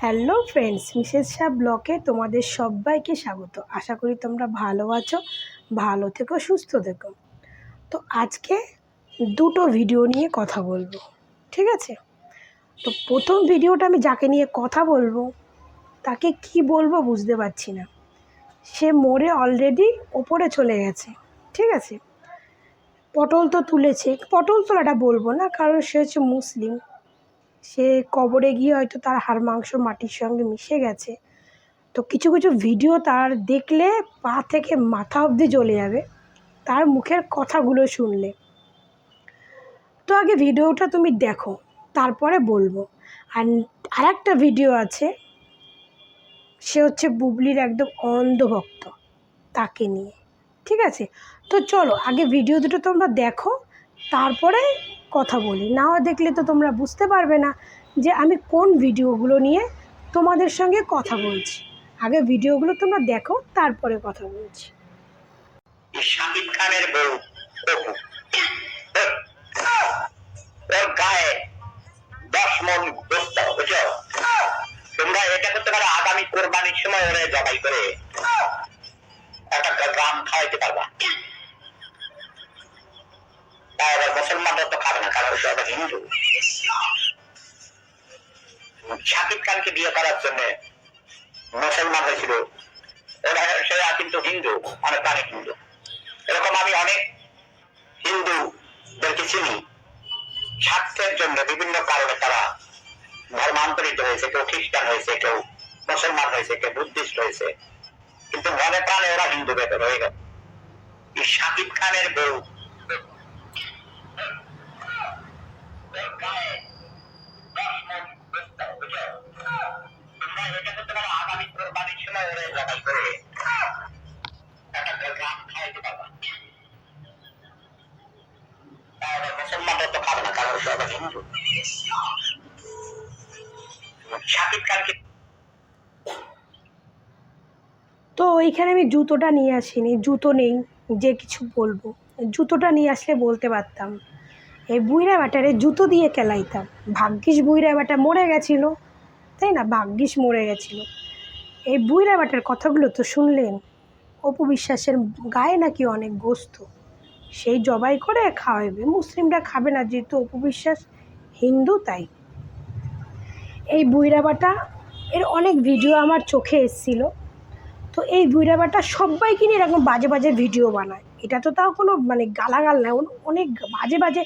Hello friends, Mrs Shah ব্লগে তোমাদের সবাইকে স্বাগত। আশা করি তোমরা ভালো আছো, ভালো থেকো, সুস্থ থেকো। তো আজকে দুটো ভিডিও নিয়ে কথা বলবো, ঠিক আছে? তো প্রথম ভিডিওটা আমি যাকে নিয়ে কথা বলবো তাকে কি বলবো বুঝতে পারছি না। সে মরে অলরেডি ওপরে চলে গেছে, ঠিক আছে? পটল তো তুলেছে, পটল তোলাটা বলবো না, কারণ সে হচ্ছে মুসলিম। সে কবরে গিয়ে হয়তো তার হাড় মাংস মাটির সঙ্গে মিশে গেছে। তো কিছু কিছু ভিডিও তার দেখলে পা থেকে মাথা অবধি জ্বলে যাবে তার মুখের কথাগুলো শুনলে। তো আগে ভিডিওটা তুমি দেখো, তারপরে বলবো। আর আরেকটা ভিডিও আছে, সে হচ্ছে বুবলির একদম অন্ধভক্ত, তাকে নিয়ে, ঠিক আছে? তো চলো আগে ভিডিও দুটো তোমরা দেখো, তারপরে কথা বলি। নাও দেখলে তো তোমরা বুঝতে পারবে না যে আমি কোন ভিডিওগুলো নিয়ে তোমাদের সঙ্গে কথা বলছি। আগে ভিডিওগুলো তোমরা দেখো, তারপরে কথা বলছি। শাকিব খানের বউ অপু, ওর গায়ে 10 মণ গোস্ত, বুঝছো? তোমরা এটা করতে পারো, আগামী কোরবানির সময় ওরে জবাই করে একটা গ্রাম খাওয়াইতে পারবা। তাই আবার মুসলমানরা তো খাবে না, কারণ সে আবার হিন্দু। শাকিব খানকে বিয়ে করার জন্য মুসলমান হয়েছিল, ওরা সেরা কিন্তু হিন্দু, অনেক হিন্দু। এরকম আমি অনেক হিন্দুদেরকে চিনি, স্বার্থের জন্য বিভিন্ন কারণে তারা ধর্মান্তরিত হয়েছে, কেউ খ্রিস্টান হয়েছে, কেউ মুসলমান হয়েছে, কেউ বুদ্ধিস্ট হয়েছে, কিন্তু মনে প্রাণে ওরা হিন্দু ভেতর হয়ে গেল। শাকিব খানের বউ আগামী কোরবানির সময় ওরা জবাই করে একটা গ্রাম খাওয়াইতে পারবা। মুসলমানরা তো খাবে না, কারণ সে আবার হিন্দু। শাকিব খানকে তো ওইখানে আমি জুতোটা নিয়ে আসিনি, জুতো নেই যে কিছু বলবো। জুতোটা নিয়ে আসলে বলতে পারতাম। এই বুইড়া ব্যাটারে জুতো দিয়ে কেলাইতাম। ভাগ্যিস বুইড়া ব্যাটা মরে গেছিলো, তাই না? ভাগ্যিস মরে গেছিলো। এই বুইড়া ব্যাটার কথাগুলো তো শুনলেন। অপু বিশ্বাসের গায়ে নাকি অনেক গোস্ত, সেই জবাই করে খাওয়াবে। মুসলিমরা খাবে না, যেহেতু অপু বিশ্বাস হিন্দু, তাই। এই বুইড়া ব্যাটা এর অনেক ভিডিও আমার চোখে এসেছিল। তো এই বুইড়া ব্যাটা সবাইকে নিয়ে এরকম বাজে বাজে ভিডিও বানায়। এটা তো তাও কোনো মানে গালাগাল না, অনেক বাজে বাজে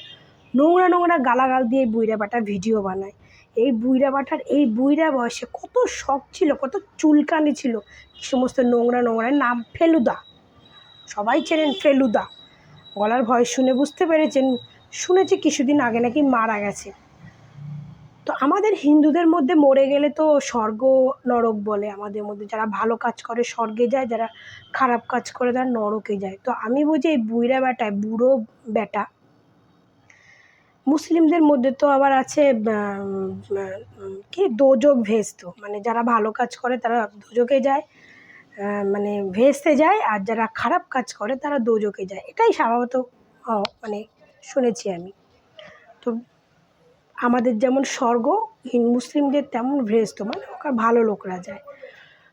নোংরা নোংরা গালাগাল দিয়ে বুইড়া ব্যাটা ভিডিও বানায়। এই বুইড়া ব্যাটার এই বুইড়া বয়সে কত শখ ছিল, কত চুলকানি ছিল, কি সমস্ত নোংরা নোংরা। নাম ফেলুদা, সবাই চেনেন ফেলুদা। গলার ভয় শুনে বুঝতে পেরেছেন। শুনেছি কিছুদিন আগে নাকি মারা গেছে। তো আমাদের হিন্দুদের মধ্যে মরে গেলে তো স্বর্গ নরক বলে। আমাদের মধ্যে যারা ভালো কাজ করে স্বর্গে যায়, যারা খারাপ কাজ করে তারা নরকে যায়। তো আমি বুঝি এই বুইড়া বেটায়, বুড়ো বেটা, মুসলিমদের মধ্যে তো আবার আছে কি দোজক ভেস্ত, মানে যারা ভালো কাজ করে তারা দোজকে যায়, মানে ভেস্তে যায়, আর যারা খারাপ কাজ করে তারা দোজকে যায়। এটাই স্বভাবত মানে শুনেছি আমি। তো আমাদের যেমন স্বর্গ মুসলিমদের, তেমন ভেস্ত মানে ওখানে ভালো লোকরা যায়।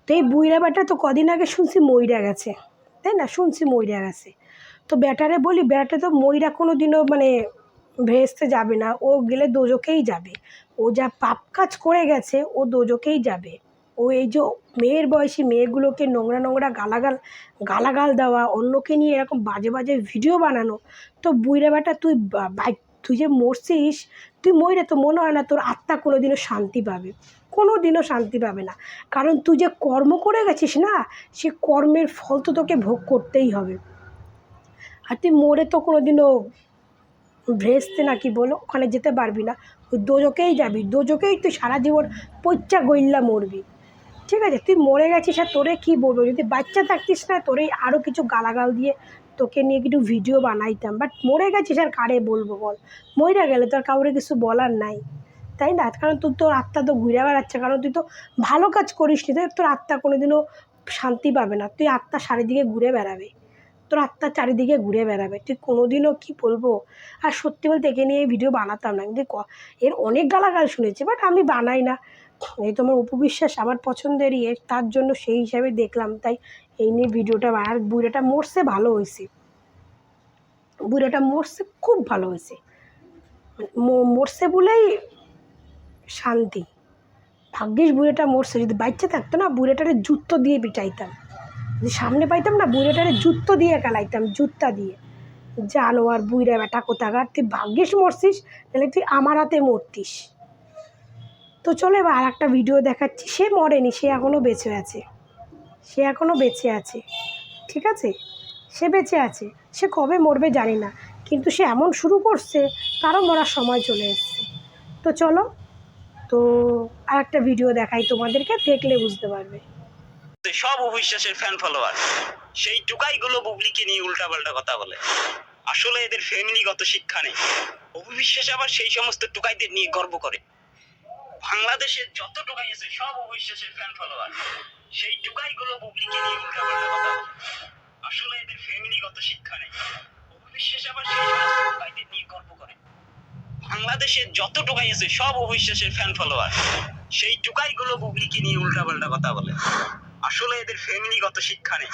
তো এই বুইড়া বেটা তো কদিন আগে শুনছি মইরা গেছে, তাই না? শুনছি মইরা গেছে। তো ব্যাটারে বলি, ব্যাটা তো মইরা কোনো দিনও মানে ভেস্তে যাবে না, ও গেলে দোজকেই যাবে। ও যা পাপ কাজ করে গেছে, ও দোজকেই যাবে। ও এই যে মেয়ের বয়সী মেয়েগুলোকে নোংরা নোংরা গালাগাল দেওয়া, অন্যকে নিয়ে এরকম বাজে বাজে ভিডিও বানানো। তো বুইড়া বেটা তুই তুই যে মরছিস, তুই মরে তো মনে হয় না তোর আত্মা কোনো দিনও শান্তি পাবে, কোনো দিনও শান্তি পাবে না। কারণ তুই যে কর্ম করে গেছিস না, সে কর্মের ফল তো তোকে ভোগ করতেই হবে। আর তুই মরে তো কোনো দিনও ভেস্তে নাকি বলো ওখানে যেতে পারবি না, ওই দোজকেই যাবি। দোজকেই তুই সারা জীবন পইচ্চা গইল্লা মরবি, ঠিক আছে? তুই মরে গেছিস, আর তোরে কী বলবো, যদি বাচ্চা থাকতিস না তোরে আরও কিছু গালাগাল দিয়ে তোকে নিয়ে কিছু ভিডিও বানাইতাম। বাট মরে গেছিস আর কারে বলবো বল? মইরা গেলে তো আর কাউরে কিছু বলার নাই, তাই না? কারণ তোর আত্মা তো ঘুরে বেড়াচ্ছে, কারণ তুই তো ভালো কাজ করিস নি, তোর আত্মা কোনো দিনও শান্তি পাবে না। তুই আত্মা চারিদিকে ঘুরে বেড়াবে, তোর আত্মা চারিদিকে ঘুরে বেড়াবে, তুই কোনো দিনও কী বলবো। আর সত্যি বলতে একে নিয়ে ভিডিও বানাতাম না, কিন্তু এর অনেক গালাগাল শুনেছি, বাট আমি বানাই না। এই তোমার অপু বিশ্বাস আমার পছন্দেরই, তার জন্য সেই হিসাবে দেখলাম, তাই এই নিয়ে ভিডিওটা। আর বুড়াটা মরছে ভালো হয়েছে, বুড়াটা মরছে খুব ভালো হয়েছে, মরছে বলেই শান্তি। ভাগ্যিস বুড়েটা মরছে, যদি বাচ্চা থাকতো না বুড়েটারে জুতো দিয়ে পিটাইতাম, যদি সামনে পাইতাম না বুড়েটারে জুতো দিয়ে কালাইতাম, জুতা দিয়ে। জানোয়ার বুড়া বেটা কোথাকার, তুই ভাগ্যিস মরছিস, তাহলে তুই আমার হাতে মরতিস। তো চলো এবার আর একটা ভিডিও দেখাচ্ছি। সে মরেনি, সে এখনও বেঁচে আছে, সে এখনও বেঁচে আছে, ঠিক আছে, সে বেঁচে আছে। সে কবে মরবে জানি না, কিন্তু সে এমন শুরু করছে তারও মরার সময় চলে এসছে। তো চলো, তো আর একটা ভিডিও দেখাই তোমাদেরকে, দেখলে বুঝতে পারবে। সব অবিশ্বাসের ফ্যান ফলোয়ার সেই টুকাইগুলো বুবলিকে নিয়ে উল্টাপাল্টা কথা বলে। আসলে এদের ফ্যামিলিগত শিক্ষা নেই। অবিশ্বাস আবার সেই সমস্ত টুকাইদের নিয়ে গর্ব করে। বাংলাদেশের যত টুকাই আছে সব অবিশ্বাসের ফ্যান ফলোয়ার সেই টুকাইগুলো বুবলিকে নিয়ে উল্টাপাল্টা কথা বলে। আসলে এদের ফ্যামিলিগত শিক্ষা নেই। অবিশ্বাস আবার সেই সমস্ত টুকাইদের নিয়ে গর্ব করে। বাংলাদেশের যত টুকাই আছে সব অবিশ্বাসের ফ্যান ফলোয়ার সেই টুকাইগুলো বুবলিকে নিয়ে উল্টাপাল্টা কথা বলে। আসলে এদের ফ্যামিলিগত শিক্ষা নেই।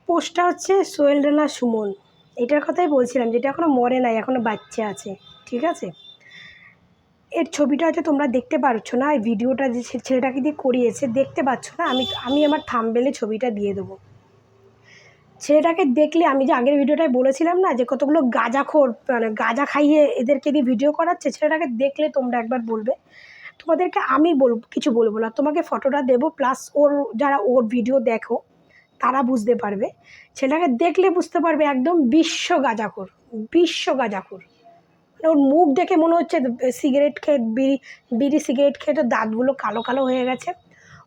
পোস্টটা হচ্ছে সোহেল রানা সুমন, এটার কথাই বলছিলাম, যেটা এখনও মরে নাই, এখনও বাচ্চা আছে, ঠিক আছে। এর ছবিটা হয়তো তোমরা দেখতে পাচ্ছ না, এই ভিডিওটা যে ছেলেটাকে দিয়ে করিয়েছে দেখতে পাচ্ছ না, আমি আমার থাম্বনেলে ছবিটা দিয়ে দেবো। ছেলেটাকে দেখলে, আমি যে আগের ভিডিওটায় বলেছিলাম না যে কতগুলো গাঁজাখোর, মানে গাঁজা খাইয়ে এদেরকে দিয়ে ভিডিও করাচ্ছে, ছেলেটাকে দেখলে তোমরা একবার বলবে। তোমাদেরকে আমি কিছু বলবো না, তোমাকে ফটোটা দেবো, প্লাস যারা ওর ভিডিও দেখো তারা বুঝতে পারবে। ছেলেটাকে দেখলে বুঝতে পারবে একদম বিশ্ব গাঁজাখোর, বিশ্ব গাঁজাখোর। মানে ওর মুখ দেখে মনে হচ্ছে সিগারেট খেয়ে, বিড়ি সিগারেট খেয়ে তো দাঁতগুলো কালো কালো হয়ে গেছে।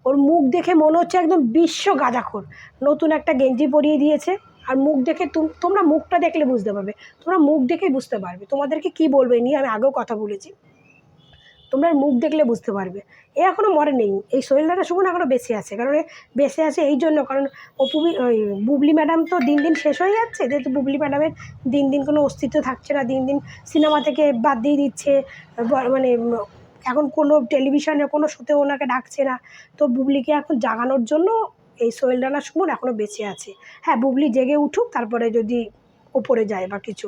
ওর মুখ দেখে মনে হচ্ছে একদম বিশ্ব গাঁজাখোর। নতুন একটা গেঞ্জি পরিয়ে দিয়েছে, আর মুখ দেখে তোমরা মুখটা দেখলে বুঝতে পারবে, তোমরা মুখ দেখেই বুঝতে পারবে। তোমাদেরকে কি বলবে নিয়ে আমি আগেও কথা বলেছি, তোমরা মুখ দেখলে বুঝতে পারবে। এ এখনও মরে নেই, এই সোহেল রানা সুমন এখনও বেঁচে আছে। কারণ বেঁচে আছে এই জন্য, কারণ ওই বুবলি ম্যাডাম তো দিন দিন শেষ হয়ে যাচ্ছে, যেহেতু বুবলি ম্যাডামের দিন দিন কোনো অস্তিত্ব থাকছে না, দিন দিন সিনেমা থেকে বাদ দিয়ে দিচ্ছে, মানে এখন কোনো টেলিভিশনে কোনো শোতে ওনাকে ডাকছে না। তো বুবলিকে এখন জাগানোর জন্য এই সোহেল রানা সুমন এখনও বেঁচে আছে। হ্যাঁ, বুবলি জেগে উঠুক, তারপরে যদি ওপরে যায় বা কিছু,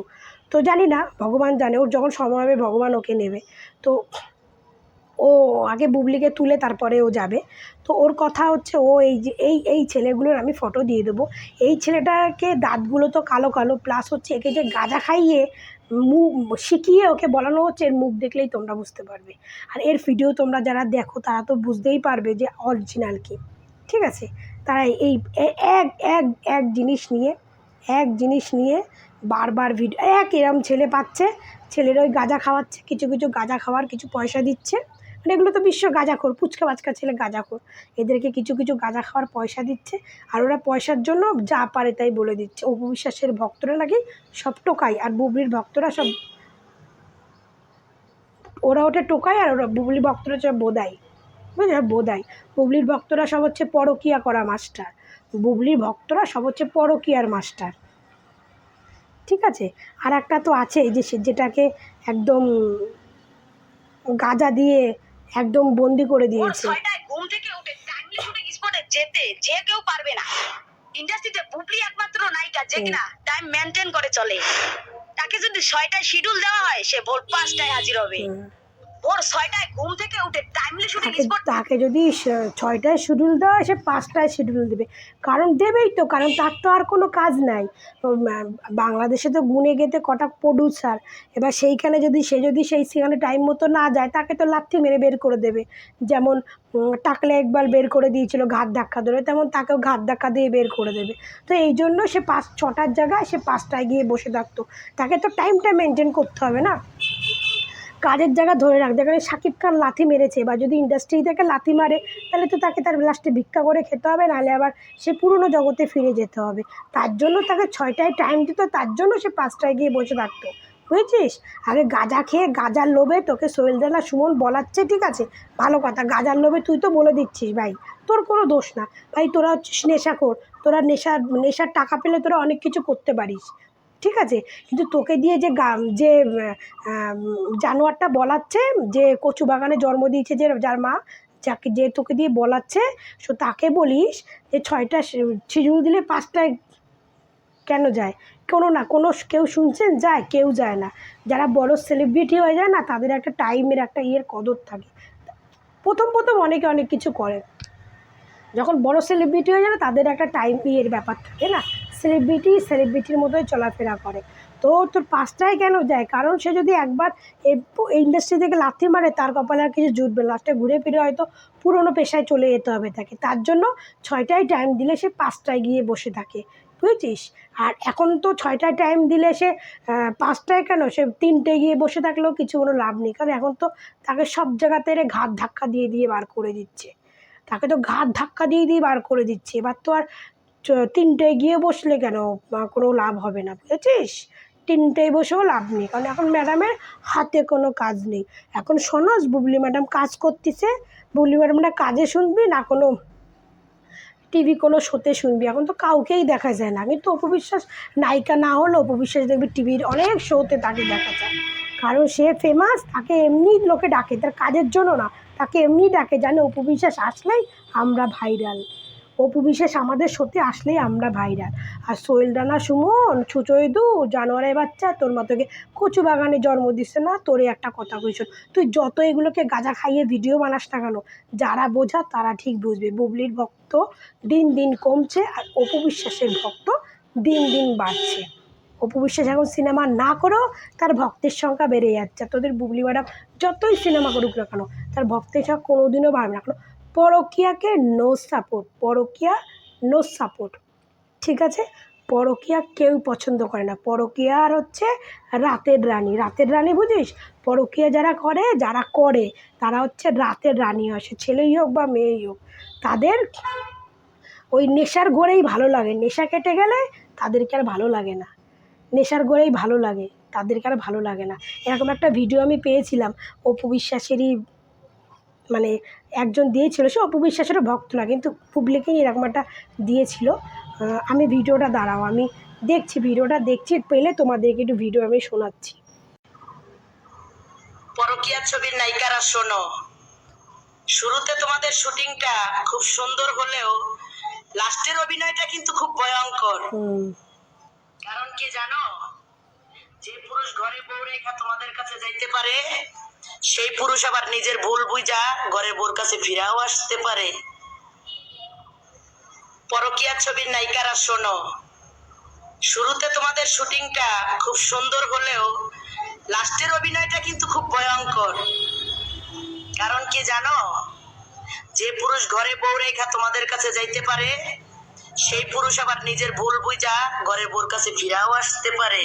তো জানি না, ভগবান জানে, ওর যখন সময় হবে ভগবান ওকে নেবে। তো ও আগে বুবলিকে তুলে তারপরে ও যাবে। তো ওর কথা হচ্ছে, ও এই যে এই ছেলেগুলোর আমি ফটো দিয়ে দেবো। এই ছেলেটাকে দাঁতগুলো তো কালো কালো, প্লাস হচ্ছে একে যে গাঁজা খাইয়ে মুখ শিখিয়ে ওকে বলানো হচ্ছে, এর মুখ দেখলেই তোমরা বুঝতে পারবে। আর এর ভিডিও তোমরা যারা দেখো তারা তো বুঝতেই পারবে যে অরিজিনাল কি, ঠিক আছে। তারা এই এক এক এক জিনিস নিয়ে বারবার ভিডিও, এরম ছেলে পাচ্ছে, ছেলের ওই গাঁজা খাওয়াচ্ছে, কিছু কিছু গাঁজা খাওয়ার কিছু পয়সা দিচ্ছে। মানে এগুলো তো বিশ্ব গাঁজাখোর, পুচকা বাচকা ছেলে গাঁজাখোর, এদেরকে কিছু কিছু গাঁজা খাওয়ার পয়সা দিচ্ছে। আর ওরা পয়সার জন্য যা পারে তাই বলে দিচ্ছে। অপু বিশ্বাসের ভক্তরা নাকি সব টোকায়, আর বুবলির ভক্তরা সব, ওরা ওটা টোকায়, আর ওরা বুবলির ভক্তরা সব বোধাই, বুঝলে, বোধাই। বুবলির ভক্তরা সব হচ্ছে পরকীয়া করা মাস্টার, বুবলির ভক্তরা সব হচ্ছে পরকীয়ার মাস্টার, ঠিক আছে। আর একটা তো আছে যে যেটাকে একদম গাঁজা দিয়ে একদম বন্দি করে দিয়েছে। ঘুম থেকে উঠে টাইমলি শুটিং স্পটে যেতে যে কেউ পারবে না। ইন্ডাস্ট্রিতে বুবলি একমাত্র নায়িকা যে কিনা টাইম মেনটেন করে চলে। তাকে যদি 6টায় শিডিউল দেওয়া হয়, সে ভোর 5টায় হাজির হবে। ভোর 6টায় ঘুম থেকে উঠে টাইমলি শুটিং স্পট, তাকে যদি 6টায় শিডিউল দেওয়া হয়, সে 5টায় শিডিউল দেবে। কারণ দেবেই তো, কারণ তার তো আর কোনো কাজ নাই। বাংলাদেশে তো গুনে গেতে কটা প্রডিউসার, এবার সেইখানে যদি সেখানে টাইম মতো না যায়, তাকে তো লাথি মেরে বের করে দেবে। যেমন টাকলা ইকবাল বের করে দিয়েছিল ঘাত ধাক্কা ধরে, তেমন তাকেও ঘাত ধাক্কা দিয়ে বের করে দেবে। তো এই জন্য সে 6টার জায়গায় সে 5টায় গিয়ে বসে থাকতো। তাকে তো টাইমটা মেনটেন করতে হবে না, কাজের জায়গা ধরে রাখ। যেখানে শাকিব খান লাথি মেরেছে, বা যদি ইন্ডাস্ট্রি থেকে লাথি মারে, তাহলে তো তাকে তার লাস্টে ভিক্ষা করে খেতে হবে, নাহলে আবার সে পুরনো জগতে ফিরে যেতে হবে। তার জন্য তাকে 6টায় টাইম দিত, তার জন্য সে 5টায় গিয়ে বসে থাকতো, বুঝেছিস। আগে গাঁজা খেয়ে গাঁজার লোভে তোকে সোহেল রানা সুমন বলাচ্ছে, ঠিক আছে, ভালো কথা। গাঁজার লোভে তুই তো বলে দিচ্ছিস ভাই, তোর কোনো দোষ না ভাই, তোরা হচ্ছিস নেশাখোর, তোরা নেশার টাকা পেলে তোরা অনেক কিছু করতে পারিস, ঠিক আছে, কিন্তু তোকে দিয়ে যে জানোয়ারটা বলাচ্ছে, যে কচু বাগানে জন্ম দিয়েছে, যার মা, যে তোকে দিয়ে বলাচ্ছে, সো তাকে বলিস যে 6টা শিডিউল দিলে 5টায় কেন যায়? কেউ শুনছেন যায়? কেউ যায় না। যারা বড় সেলিব্রিটি হয়ে যায় না, তাদের একটা টাইমের একটা কদর থাকে। প্রথম অনেকে অনেক কিছু করে, যখন বড় সেলিব্রিটি হয়ে যায় না, তাদের একটা টাইম ব্যাপার থাকে না। সেলিব্রিটির মতোই চলাফেরা করে। তো তোর 5টায় কেন যায়? কারণ সে যদি একবার এই ইন্ডাস্ট্রি থেকে লাথি মারে, তার কপালে আর কিছু জুটবে, লাস্টে ঘুরে ফিরে হয়তো পুরোনো পেশায় চলে যেতে হবে তাকে। তার জন্য 6টায় টাইম দিলে সে 5টায় গিয়ে বসে থাকে, বুঝেছিস? আর এখন তো 6টায় টাইম দিলে সে 5টায় কেন, সে 3টে গিয়ে বসে থাকলেও কোনো লাভ নেই। কারণ এখন তো তাকে সব জায়গাতে ঘাট ধাক্কা দিয়ে বার করে দিচ্ছে। বার করে দিচ্ছে। এবার তো আর 3টায় গিয়ে বসলে কেন কোনো লাভ হবে না, বুঝেছিস? 3টায় বসেও লাভ নেই, কারণ এখন ম্যাডামের হাতে কোনো কাজ নেই। এখন শোনোস, বুবলি ম্যাডাম কাজ করতেছে, বুবলি ম্যাডামটা কাজে শুনবি না, কোনো টিভি কোনো শোতে শুনবি। এখন তো কাউকেই দেখা যায় না। কিন্তু অপু বিশ্বাস নায়িকা না হলেও অপু বিশ্বাস দেখবি টিভির অনেক শোতে তাকে দেখা যায়, কারণ সে ফেমাস। তাকে এমনি লোকে ডাকে, তার কাজের জন্য না, তাকে এমনি ডাকে, জানে অপু বিশ্বাস আসলেই আমরা ভাইরাল। অপু বিশ্বাস আমাদের শোতে আসলেই আমরা ভাইরাল। আর সোহেল রানা সুমন, ছুচোয়দু, জানোয়ারের বাচ্চা, তোর মতোকে কচু বাগানে জন্ম দিচ্ছে না। তোরে একটা কথা কইস, তুই যত এগুলোকে গাঁজা খাইয়ে ভিডিও বানাস না কেন, যারা বোঝা তারা ঠিক বুঝবে। বুবলির ভক্ত দিন দিন কমছে, আর অপু বিশ্বাসের ভক্ত দিন দিন বাড়ছে। অপু বিশ্বাস এখন সিনেমা না করেও তার ভক্তের সংখ্যা বেড়ে যাচ্ছে। তোদের বুবলি ম্যাডাম যতই সিনেমা করুক না কেন, তার ভক্তের সংখ্যা কোনোদিনও বাড়বে না। কেন? পরকীয়াকে নো সাপোর্ট, ঠিক আছে? পরকীয়া কেউ পছন্দ করে না। পরকীয়া আর হচ্ছে রাতের রানী, বুঝিস? পরকীয়া যারা করে তারা হচ্ছে রাতের রানী হয়, সে ছেলেই হোক বা মেয়েই হোক। তাদের ওই নেশার ঘোরেই ভালো লাগে, নেশা কেটে গেলে তাদেরকে আর ভালো লাগে না। নেশার ঘোরেই ভালো লাগে, তাদেরকে আর ভালো লাগে না। এরকম একটা ভিডিও আমি পেয়েছিলাম, অপু বিশ্বাসেরই মানে একজন দিয়েছিল, সে অপু বিশ্বাসেরও ভক্ত না, কিন্তু পুবলিকেই এরকম একটা দিয়েছিল। আমি ভিডিওটা আমি ভিডিওটা দেখছি, পেলে তোমাদেরকে একটু ভিডিও আমি শোনাচ্ছি। পরকীয়া ছবির নায়িকারা শোনো, শুরুতে তোমাদের শুটিংটা খুব সুন্দর হলেও লাস্টের অভিনয়টা কিন্তু খুব ভয়ঙ্কর। কারণ কি জানো? যে পুরুষ ঘরে বউ রেখা তোমাদের কাছে যাইতে পারে, সেই পুরুষ আবার নিজের ভুল বুঝা ঘরের বউর কাছে ফিরাও আসতে পারে। পরকীয়া ছবির নায়িকারা শোনো, শুরুতে তোমাদের শুটিংটা খুব সুন্দর হলেও লাস্টের অভিনয়টা কিন্তু খুব ভয়ঙ্কর। কারণ কি জানো? যে পুরুষ ঘরে বউ রেখা তোমাদের কাছে যাইতে পারে, সেই পুরুষ আবার নিজের ভুল বুঝা ঘরের বউর কাছে ফিরাও আসতে পারে।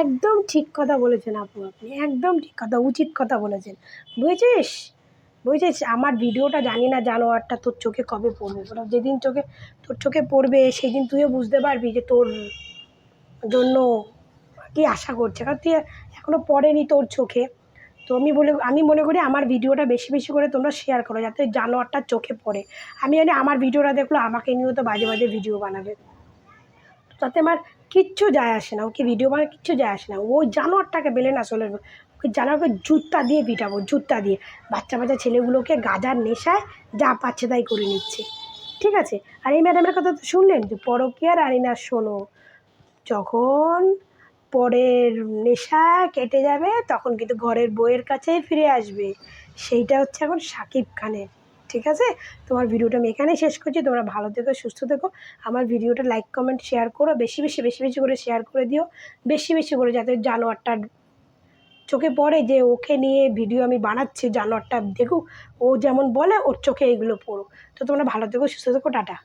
একদম ঠিক কথা বলেছেন আপু, আপনি একদম ঠিক কথা, উচিত কথা বলেছেন। বুঝেছিস? আমার ভিডিওটা জানি না জানোয়ারটা তোর চোখে কবে পড়বে। ওটা যেদিন তোর চোখে পড়বে, সেদিন তুইও বুঝতে পারবি যে তোর জন্য কি আশা করছে। কারণ তুই এখনও পড়েনি তোর চোখে। তো আমি মনে করি আমার ভিডিওটা বেশি বেশি করে তোমরা শেয়ার করো, যাতে জানোয়ারটার চোখে পড়ে। আমি জানি আমার ভিডিওটা দেখলো আমাকে নিয়েও তো বাজে বাজে ভিডিও বানাবে, তাতে আমার কিচ্ছু যায় আসে না। ওকে ভিডিও বানায় কিচ্ছু যায় আসে না। ওই জানোয়ারটাকে বেলে না চলে, ওকে জানোয়ারকে জুতা দিয়ে পিটাবো, জুতা দিয়ে। বাচ্চা ছেলেগুলোকে গাঁজার নেশায় যা পাচ্ছে তাই করে নিচ্ছে, ঠিক আছে? আর এই ম্যাডামের কথা তো শুনলেন, যে পরকীয়া রানী না, শোনো, যখন পরের নেশা কেটে যাবে তখন কিন্তু ঘরের বউয়ের কাছেই ফিরে আসবে। সেইটা হচ্ছে এখন শাকিব খানের, ঠিক আছে? তোমার ভিডিওটা আমি এখানেই শেষ করছি। তোমরা ভালো থেকো, সুস্থ থেকো। আমার ভিডিওটা লাইক কমেন্ট শেয়ার করো, বেশি বেশি করে শেয়ার করে দিও, বেশি করে, যাতে জানোয়ারটা চোখে পড়ে, যে ওকে নিয়ে ভিডিও আমি বানাচ্ছি, জানোয়ারটা দেখুক, ও যেমন বলে ওর চোখে এগুলো পড়ুক। তো তোমরা ভালো থেকো, সুস্থ থেকো, টাটা।